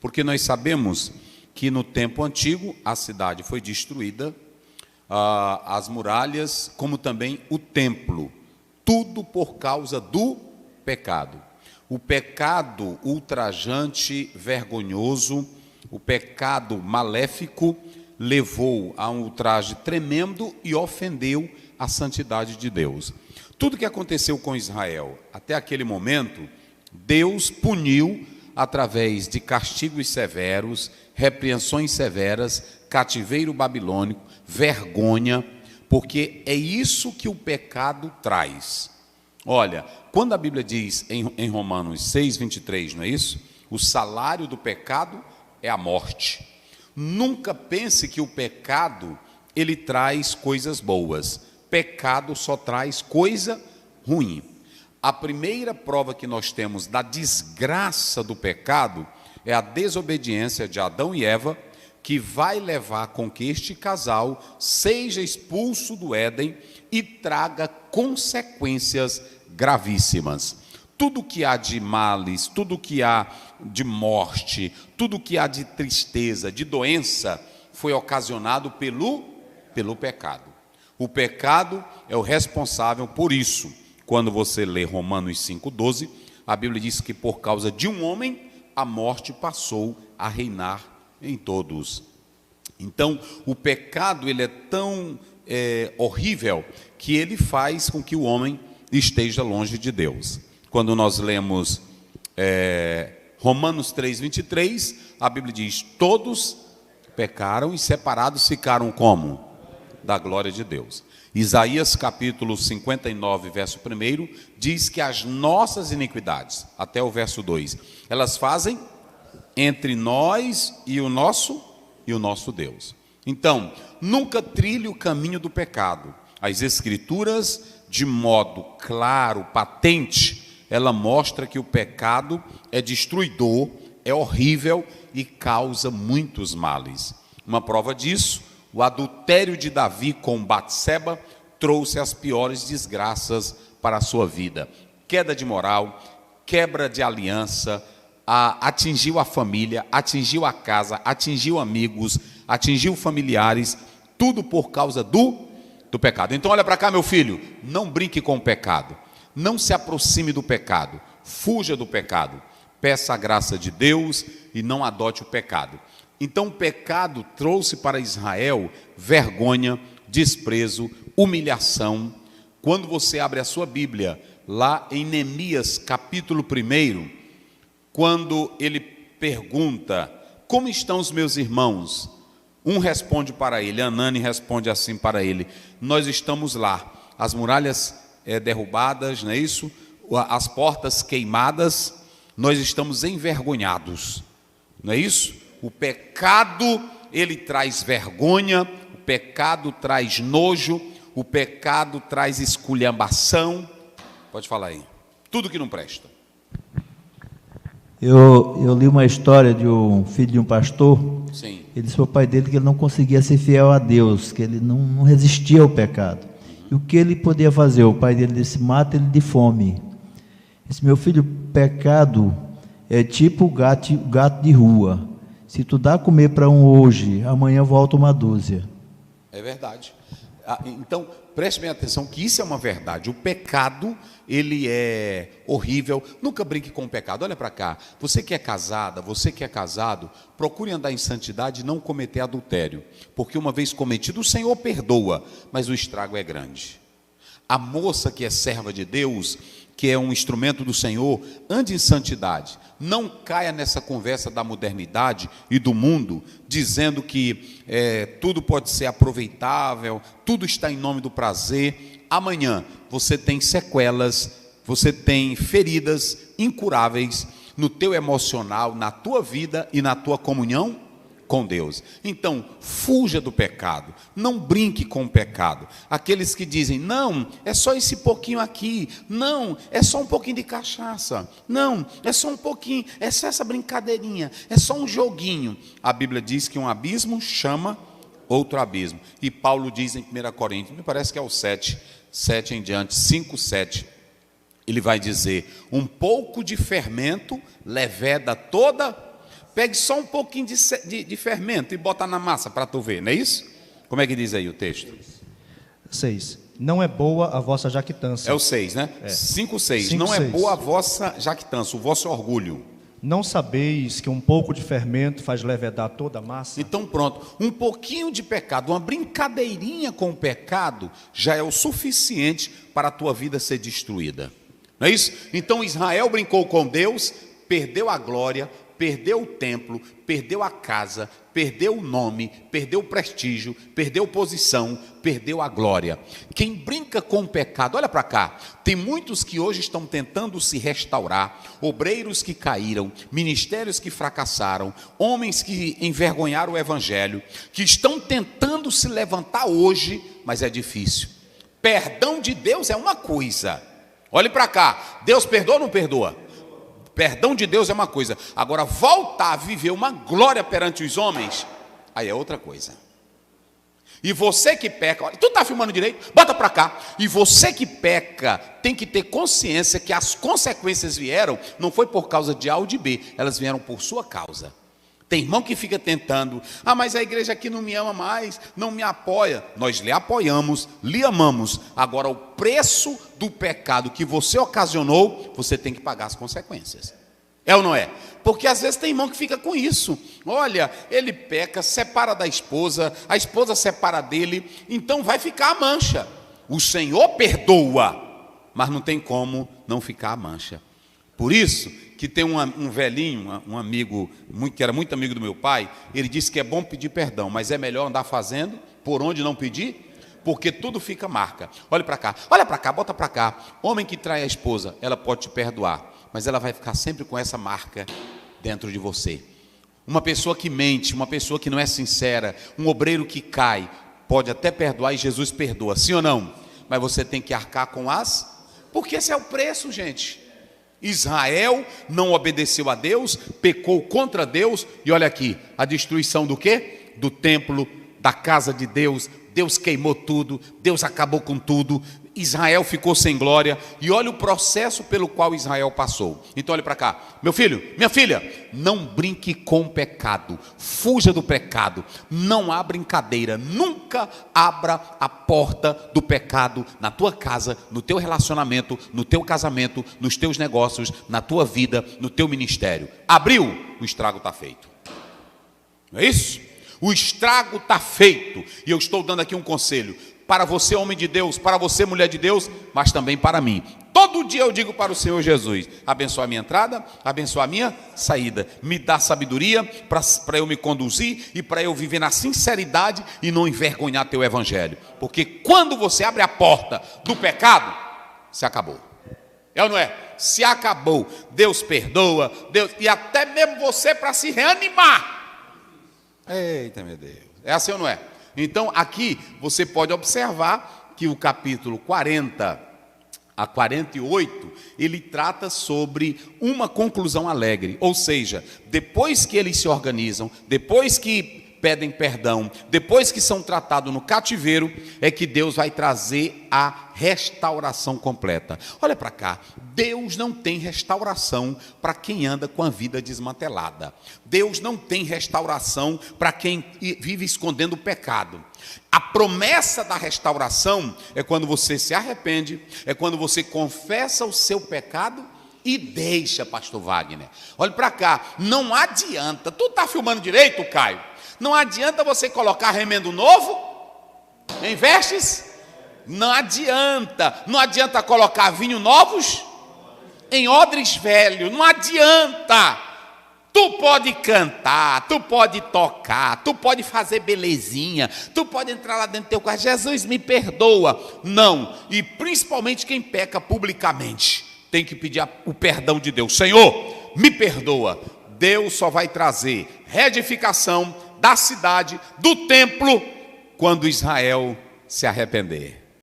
Porque nós sabemos que no tempo antigo a cidade foi destruída, as muralhas, como também o templo, tudo por causa do pecado. O pecado ultrajante, vergonhoso, o pecado maléfico levou a um ultraje tremendo e ofendeu a santidade de Deus. Tudo que aconteceu com Israel até aquele momento, Deus puniu através de castigos severos, repreensões severas, cativeiro babilônico, vergonha, porque é isso que o pecado traz. Olha, quando a Bíblia diz em Romanos 6, 23, não é isso? O salário do pecado é a morte. Nunca pense que o pecado, ele traz coisas boas. Pecado só traz coisa ruim. A primeira prova que nós temos da desgraça do pecado é a desobediência de Adão e Eva, que vai levar com que este casal seja expulso do Éden e traga consequências gravíssimas. Tudo que há de males, tudo que há de morte, tudo que há de tristeza, de doença, foi ocasionado pelo pecado. O pecado é o responsável por isso. Quando você lê Romanos 5,12, a Bíblia diz que por causa de um homem, a morte passou a reinar em todos. Então, o pecado ele é tão horrível que ele faz com que o homem esteja longe de Deus. Quando nós lemos Romanos 3,23, a Bíblia diz: todos pecaram e separados ficaram como? Da glória de Deus. Isaías capítulo 59, verso 1, diz que as nossas iniquidades, até o verso 2, elas fazem entre nós e o nosso Deus. Então, nunca trilhe o caminho do pecado. As Escrituras, de modo claro, patente, ela mostra que o pecado é destruidor, é horrível e causa muitos males. Uma prova disso, o adultério de Davi com Batseba trouxe as piores desgraças para a sua vida. Queda de moral, quebra de aliança, atingiu a família, atingiu a casa, atingiu amigos, atingiu familiares, tudo por causa do pecado. Então olha para cá, meu filho, não brinque com o pecado, não se aproxime do pecado, fuja do pecado, peça a graça de Deus e não adote o pecado. Então o pecado trouxe para Israel vergonha, desprezo, humilhação. Quando você abre a sua Bíblia, lá em Neemias capítulo 1, quando ele pergunta: como estão os meus irmãos? Um responde para ele, Anani responde assim para ele: nós estamos lá, as muralhas derrubadas, não é isso? As portas queimadas, nós estamos envergonhados, não é isso? O pecado, ele traz vergonha, o pecado traz nojo, o pecado traz esculhambação. Pode falar aí, tudo que não presta. Eu li uma história de um filho de um pastor. Sim. Ele disse para o pai dele que ele não conseguia ser fiel a Deus, que ele não resistia ao pecado. E o que ele podia fazer? O pai dele disse: mata ele de fome. Disse: meu filho, pecado é tipo o gato de rua. Se tu dá a comer para um hoje, amanhã volta uma dúzia. É verdade. Então, preste bem atenção que isso é uma verdade. O pecado, ele é horrível. Nunca brinque com o pecado. Olha para cá. Você que é casada, você que é casado, procure andar em santidade e não cometer adultério. Porque uma vez cometido, o Senhor perdoa, mas o estrago é grande. A moça que é serva de Deus, que é um instrumento do Senhor, ande em santidade. Não caia nessa conversa da modernidade e do mundo, dizendo que tudo pode ser aproveitável, tudo está em nome do prazer. Amanhã você tem sequelas, você tem feridas incuráveis no teu emocional, na tua vida e na tua comunhão com Deus. Então, fuja do pecado, não brinque com o pecado. Aqueles que dizem: não, é só esse pouquinho aqui, não, é só um pouquinho de cachaça, não, é só um pouquinho, é só essa brincadeirinha, é só um joguinho. A Bíblia diz que um abismo chama outro abismo. E Paulo diz em 1 Coríntios, me parece que é o 7 em diante, 5, 7, ele vai dizer: um pouco de fermento leveda toda. Pegue só um pouquinho de fermento e bota na massa para tu ver, não é isso? Como é que diz aí o texto? 6. Não é boa a vossa jactância. É o 6, né? 5, 6. Não é boa a vossa jactância, o vosso orgulho. Não sabeis que um pouco de fermento faz levedar toda a massa? Então pronto, um pouquinho de pecado, uma brincadeirinha com o pecado já é o suficiente para a tua vida ser destruída. Não é isso? Então Israel brincou com Deus, perdeu a glória, perdeu o templo, perdeu a casa, perdeu o nome, perdeu o prestígio, perdeu posição, perdeu a glória. Quem brinca com o pecado, olha para cá, tem muitos que hoje estão tentando se restaurar, obreiros que caíram, ministérios que fracassaram, homens que envergonharam o evangelho, que estão tentando se levantar hoje, mas é difícil. Perdão de Deus é uma coisa, olhe para cá, Deus perdoa ou não perdoa? Perdão de Deus é uma coisa. Agora, voltar a viver uma glória perante os homens, aí é outra coisa. E você que peca, olha, tu está filmando direito? Bota para cá. E você que peca, tem que ter consciência que as consequências vieram, não foi por causa de A ou de B, elas vieram por sua causa. Tem irmão que fica tentando, mas a igreja aqui não me ama mais, não me apoia. Nós lhe apoiamos, lhe amamos. Agora o preço do pecado que você ocasionou, você tem que pagar as consequências. É ou não é? Porque às vezes tem irmão que fica com isso. Olha, ele peca, separa da esposa, a esposa separa dele, então vai ficar a mancha. O Senhor perdoa, mas não tem como não ficar a mancha. Por isso que tem um velhinho, um amigo, que era muito amigo do meu pai, ele disse que é bom pedir perdão, mas é melhor andar fazendo por onde não pedir, porque tudo fica marca. Olha para cá, bota para cá. Homem que trai a esposa, ela pode te perdoar, mas ela vai ficar sempre com essa marca dentro de você. Uma pessoa que mente, uma pessoa que não é sincera, um obreiro que cai, pode até perdoar e Jesus perdoa, sim ou não? Mas você tem que arcar com porque esse é o preço, gente. Israel não obedeceu a Deus, pecou contra Deus, e olha aqui, a destruição do quê? Do templo, da casa de Deus. Deus queimou tudo, Deus acabou com tudo, Israel ficou sem glória, e olha o processo pelo qual Israel passou. Então olha para cá, meu filho, minha filha, não brinque com o pecado, fuja do pecado, não há brincadeira, nunca abra a porta do pecado na tua casa, no teu relacionamento, no teu casamento, nos teus negócios, na tua vida, no teu ministério. Abriu, o estrago está feito. Não é isso? O estrago está feito, e eu estou dando aqui um conselho, para você homem de Deus, para você mulher de Deus, mas também para mim. Todo dia eu digo para o Senhor Jesus, abençoa a minha entrada, abençoa a minha saída, me dá sabedoria para eu me conduzir e para eu viver na sinceridade e não envergonhar teu evangelho, porque quando você abre a porta do pecado, se acabou. É ou não é? Se acabou, Deus perdoa, Deus, e até mesmo você para se reanimar. Eita, meu Deus. É assim ou não é? Então, aqui você pode observar que o capítulo 40 a 48, ele trata sobre uma conclusão alegre. Ou seja, depois que eles se organizam, depois que pedem perdão, depois que são tratados no cativeiro, é que Deus vai trazer a restauração completa. Olha para cá, Deus não tem restauração para quem anda com a vida desmantelada. Deus não tem restauração para quem vive escondendo o pecado. A promessa da restauração é quando você se arrepende, é quando você confessa o seu pecado e deixa, pastor Wagner. Olha para cá, não adianta, tu está filmando direito, Caio? Não adianta você colocar remendo novo em vestes, não adianta colocar vinho novos em odres velhos, não adianta. Tu pode cantar, tu pode tocar, tu pode fazer belezinha, tu pode entrar lá dentro do teu quarto, Jesus me perdoa. Não, e principalmente quem peca publicamente, tem que pedir o perdão de Deus. Senhor, me perdoa. Deus só vai trazer reedificação da cidade, do templo, quando Israel se arrepender.